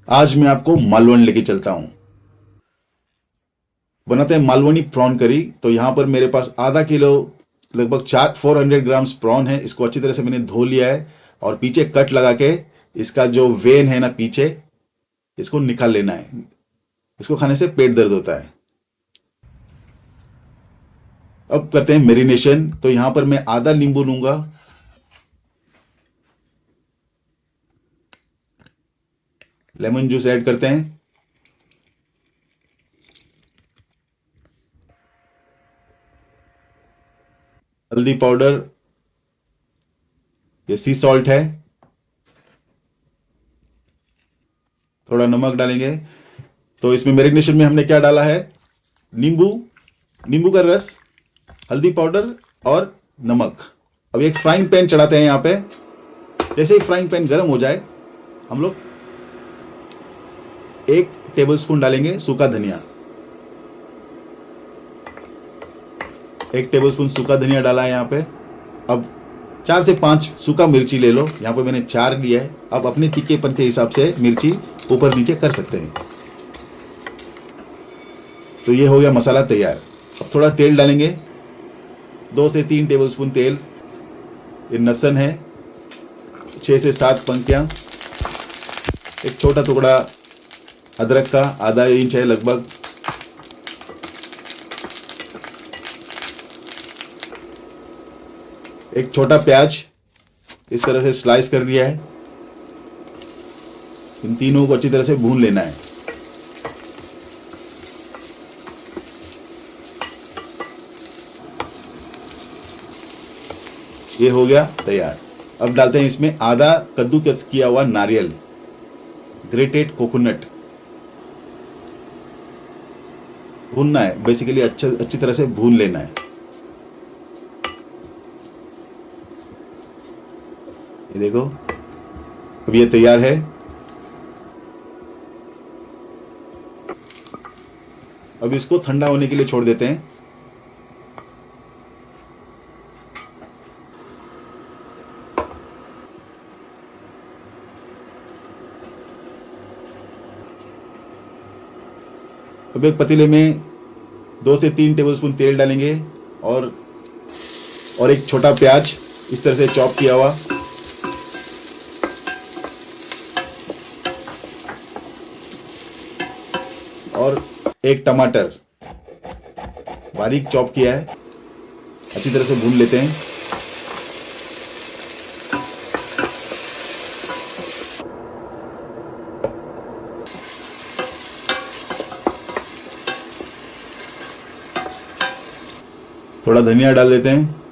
आज मैं आपको मालवनी लेके चलता हूँ। बनाते हैं मालवनी प्रॉन करी। तो यहाँ पर मेरे पास आधा किलो, लगभग 400 ग्राम्स प्रॉन है। इसको अच्छी तरह से मैंने धो लिया है और पीछे कट लगा के इसका जो वेन है ना पीछे, इसको निकाल लेना है। इसको खाने से पेट दर्द होता है। अब करते हैं मेरिनेशन। तो यहाँ पर मैं आधा नींबू लूंगा, लेमन जूस ऐड करते हैं, हल्दी पाउडर, ये सी सॉल्ट है, थोड़ा नमक डालेंगे। तो इसमें मैरिनेशन में हमने क्या डाला है? नींबू, नींबू का रस, हल्दी पाउडर और नमक। अब एक फ्राइंग पैन चढ़ाते हैं यहाँ पे। जैसे ही फ्राइंग पैन गर्म हो जाए, हम लोग 1 टेबल स्पून डालेंगे सूखा धनिया। 1 टेबल स्पून सूखा धनिया डाला है यहाँ पे। अब 4 से 5 सूखा मिर्ची ले लो। यहाँ पे मैंने 4 लिया है। अब अपने तीखेपन के हिसाब से मिर्ची ऊपर नीचे कर सकते हैं। तो ये हो गया मसाला तैयार। अब थोड़ा तेल डालेंगे, 2 से 3 टेबल स्पून तेल। ये लहसुन है, 6 से 7 पंक्तियाँ। एक छोटा टुकड़ा अदरक का, आधा इंच है लगभग। एक छोटा प्याज इस तरह से स्लाइस कर लिया है। इन तीनों को अच्छी तरह से भून लेना है। ये हो गया तैयार। अब डालते हैं इसमें आधा कद्दूकस किया हुआ नारियल, ग्रेटेड कोकोनट। भूनना है, बेसिकली अच्छी तरह से भून लेना है। ये देखो, अब ये तैयार है। अब इसको ठंडा होने के लिए छोड़ देते हैं। अब एक पतीले में 2 से 3 टेबल स्पून तेल डालेंगे और एक छोटा प्याज इस तरह से चॉप किया हुआ, और एक टमाटर बारीक चॉप किया है। अच्छी तरह से भून लेते हैं। थोड़ा धनिया डाल देते हैं।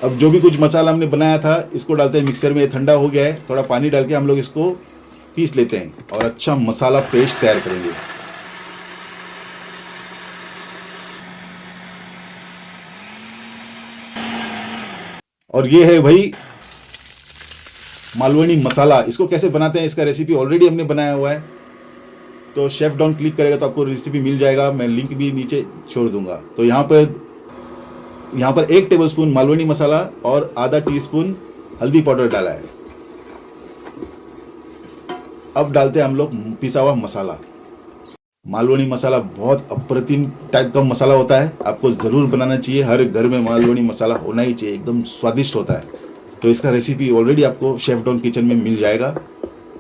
अब जो भी कुछ मसाला हमने बनाया था इसको डालते हैं मिक्सर में। ये ठंडा हो गया है। थोड़ा पानी डाल के हम लोग इसको पीस लेते हैं और अच्छा मसाला पेस्ट तैयार करेंगे। और ये है भाई मालवनी मसाला। इसको कैसे बनाते हैं इसका रेसिपी ऑलरेडी हमने बनाया हुआ है। तो शेफ डॉन क्लिक करेगा तो आपको रेसिपी मिल जाएगा। मैं लिंक भी नीचे छोड़ दूंगा। तो यहाँ पर 1 टेबल स्पून मालवनी मसाला और आधा टीस्पून हल्दी पाउडर डाला है। अब डालते हैं हम लोग पिसा हुआ मसाला। मालवनी मसाला बहुत अप्रतिम टाइप का मसाला होता है। आपको ज़रूर बनाना चाहिए। हर घर में मालवनी मसाला होना ही चाहिए, एकदम स्वादिष्ट होता है। तो इसका रेसिपी ऑलरेडी आपको शेफ डॉन किचन में मिल जाएगा।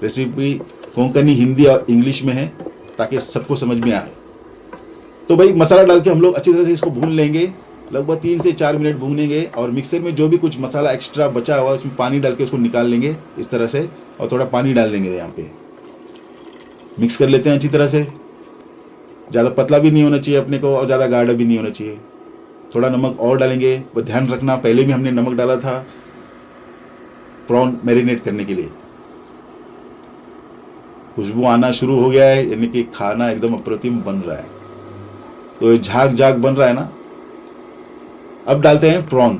रेसिपी कोंकणी, हिंदी और इंग्लिश में है ताकि सबको समझ में आए। तो भाई मसाला डाल के हम लोग अच्छी तरह से इसको भून लेंगे। लगभग 3 से 4 मिनट भूनेंगे और मिक्सर में जो भी कुछ मसाला एक्स्ट्रा बचा हुआ है उसमें पानी डाल के उसको निकाल लेंगे इस तरह से। और थोड़ा पानी डाल देंगे यहाँ पे। मिक्स कर लेते हैं अच्छी तरह से। ज़्यादा पतला भी नहीं होना चाहिए अपने को और ज़्यादा गाढ़ा भी नहीं होना चाहिए। थोड़ा नमक और डालेंगे, वो ध्यान रखना पहले भी हमने नमक डाला था प्रॉन मैरिनेट करने के लिए। खुशबू आना शुरू हो गया है, यानी कि खाना एकदम अप्रतिम बन रहा है। तो ये झाग झाग बन रहा है ना। अब डालते हैं प्रॉन।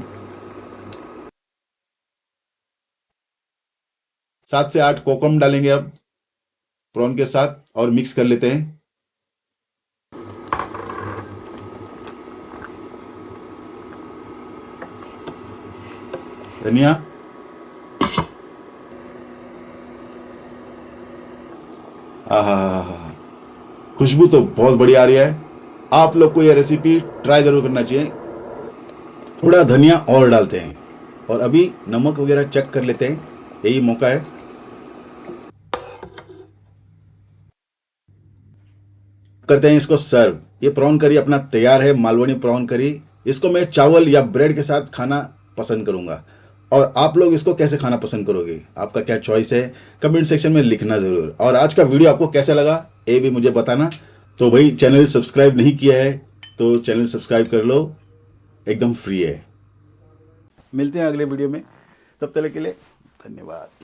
7 से 8 कोकम डालेंगे अब प्रॉन के साथ और मिक्स कर लेते हैं। धनिया, आहा, खुशबू तो बहुत बढ़िया आ रही है। आप लोग को यह रेसिपी ट्राई जरूर करना चाहिए। थोड़ा धनिया और डालते हैं और अभी नमक वगैरह चेक कर लेते हैं, यही मौका है। करते हैं इसको सर्व। ये प्रॉन करी अपना तैयार है, मालवनी प्रॉन करी। इसको मैं चावल या ब्रेड के साथ खाना पसंद करूंगा। और आप लोग इसको कैसे खाना पसंद करोगे, आपका क्या चॉइस है, कमेंट सेक्शन में लिखना जरूर। और आज का वीडियो आपको कैसा लगा ये भी मुझे बताना। तो भाई, चैनल सब्सक्राइब नहीं किया है तो चैनल सब्सक्राइब कर लो, एकदम फ्री है। मिलते हैं अगले वीडियो में, तब तक के लिए धन्यवाद।